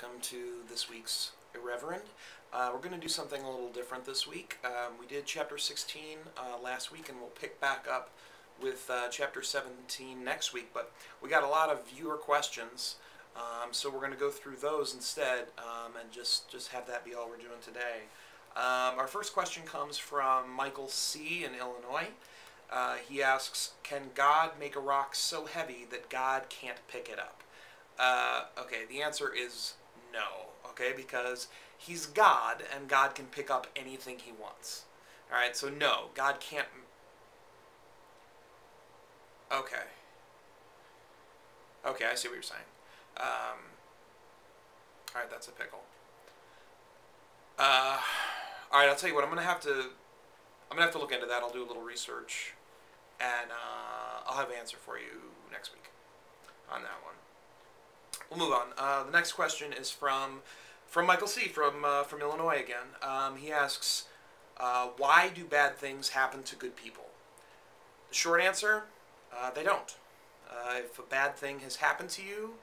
welcome to this week's Irreverend. We're going to do something a little different this week. We did Chapter 16 last week, and we'll pick back up with Chapter 17 next week, but we got a lot of viewer questions, so we're going to go through those instead, and just have that be all we're doing today. Our first question comes from Michael C. in Illinois. He asks, can God make a rock so heavy that God can't pick it up? Okay, the answer is no, okay, because he's God, and God can pick up anything he wants. Alright, so no, God can't... Okay. Okay, I see what you're saying. Alright, that's a pickle. Alright, I'll tell you what, I'm gonna have to look into that. I'll do a little research, and I'll have an answer for you next week on that one. We'll move on. The next question is from Michael C. from Illinois again. He asks, why do bad things happen to good people? The short answer, they don't. If a bad thing has happened to you,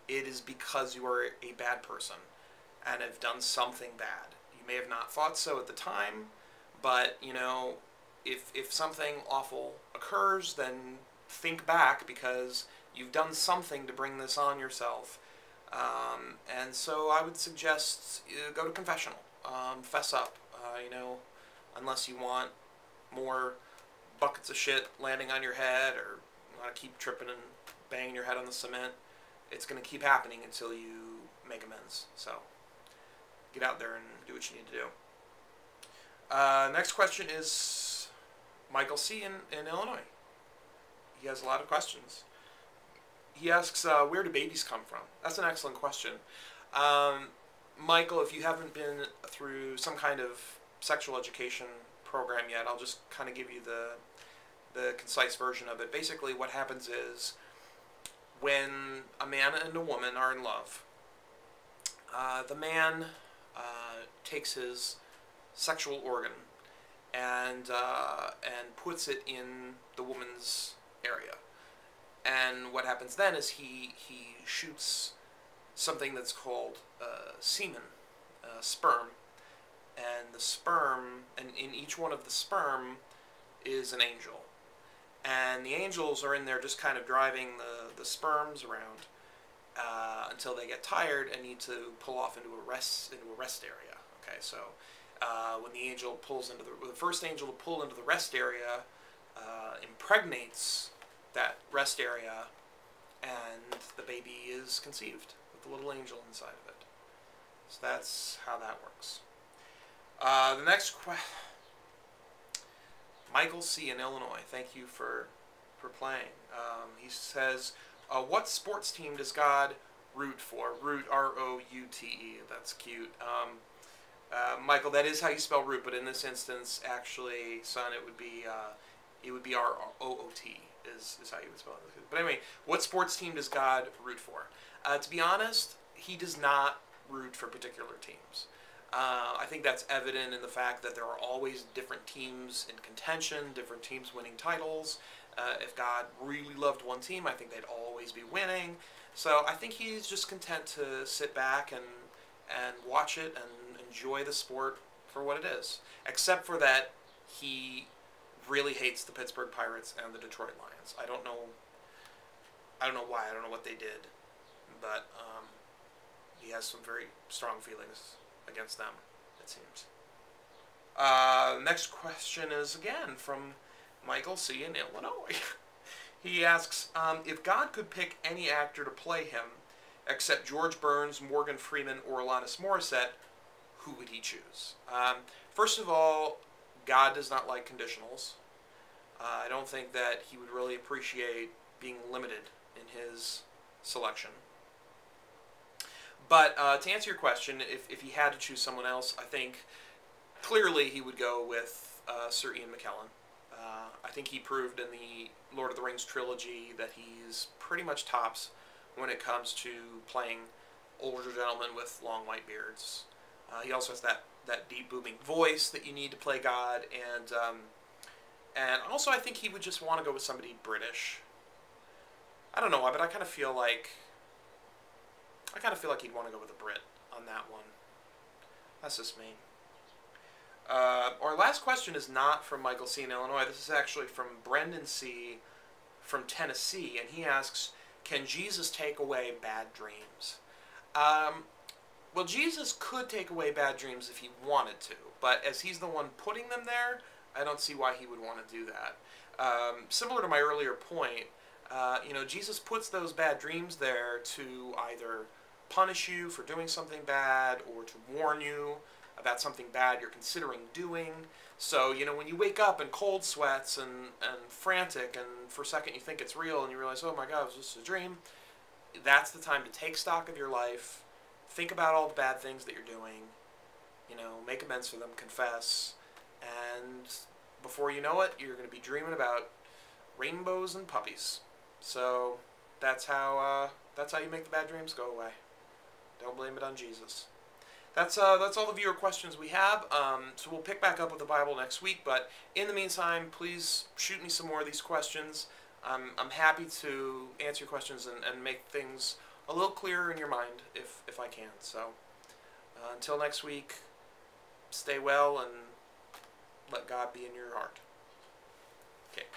it is because you are a bad person and have done something bad. You may have not thought so at the time, but, you know, if something awful occurs, then think back, because you've done something to bring this on yourself. And so I would suggest go to confessional. Fess up, you know, unless you want more buckets of shit landing on your head, or you want to keep tripping and banging your head on the cement. It's going to keep happening until you make amends. So get out there and do what you need to do. Next question is Michael C. in Illinois. He has a lot of questions. He asks, where do babies come from? That's an excellent question. Michael, if you haven't been through some kind of sexual education program yet, I'll just kind of give you the concise version of it. Basically, what happens is, when a man and a woman are in love, the man takes his sexual organ and puts it in the woman's area. And what happens then is he shoots something that's called semen, sperm, and the sperm, and in each one of the sperm is an angel. And the angels are in there just kind of driving the sperms around until they get tired and need to pull off into a rest area. Okay, so when the angel pulls into the first angel to pull into the rest area impregnates that rest area, and the baby is conceived with the little angel inside of it. So that's how that works. The next question, Michael C. in Illinois. Thank you for playing. He says, what sports team does God root for? Root, R-O-U-T-E. That's cute. Michael, that is how you spell root, but in this instance, actually, son, it would be R-O-O-T. Is how you would spell it. But anyway, what sports team does God root for? To be honest, he does not root for particular teams. I think that's evident in the fact that there are always different teams in contention, different teams winning titles. If God really loved one team, I think they'd always be winning. So I think he's just content to sit back and watch it and enjoy the sport for what it is. Except for that, he really hates the Pittsburgh Pirates and the Detroit Lions. I don't know why. I don't know what they did, but he has some very strong feelings against them, it seems. Next question is again from Michael C. in Illinois. He asks, if God could pick any actor to play him, except George Burns, Morgan Freeman, or Alanis Morissette, who would he choose? First of all, God does not like conditionals. I don't think that he would really appreciate being limited in his selection. But to answer your question, if he had to choose someone else, I think clearly he would go with Sir Ian McKellen. I think he proved in the Lord of the Rings trilogy that he's pretty much tops when it comes to playing older gentlemen with long white beards. He also has that deep booming voice that you need to play God, and also I think he would just want to go with somebody British. I don't know why, but I kind of feel like I kind of feel like he'd want to go with a Brit on that one. That's just me. Our last question is not from Michael C. in Illinois. This is actually from Brendan C. from Tennessee, and he asks, can Jesus take away bad dreams? Well, Jesus could take away bad dreams if he wanted to, but as he's the one putting them there, I don't see why he would want to do that. Similar to my earlier point, Jesus puts those bad dreams there to either punish you for doing something bad or to warn you about something bad you're considering doing. So, when you wake up in cold sweats and frantic, and for a second you think it's real and you realize, oh my God, was this a dream? That's the time to take stock of your life, think about all the bad things that you're doing, make amends for them, confess, and before you know it, you're going to be dreaming about rainbows and puppies. So that's how you make the bad dreams go away. Don't blame it on Jesus. That's all the viewer questions we have. So we'll pick back up with the Bible next week. But in the meantime, please shoot me some more of these questions. I'm happy to answer your questions and make things a little clearer in your mind if I can. So until next week, stay well and let God be in your heart. Okay.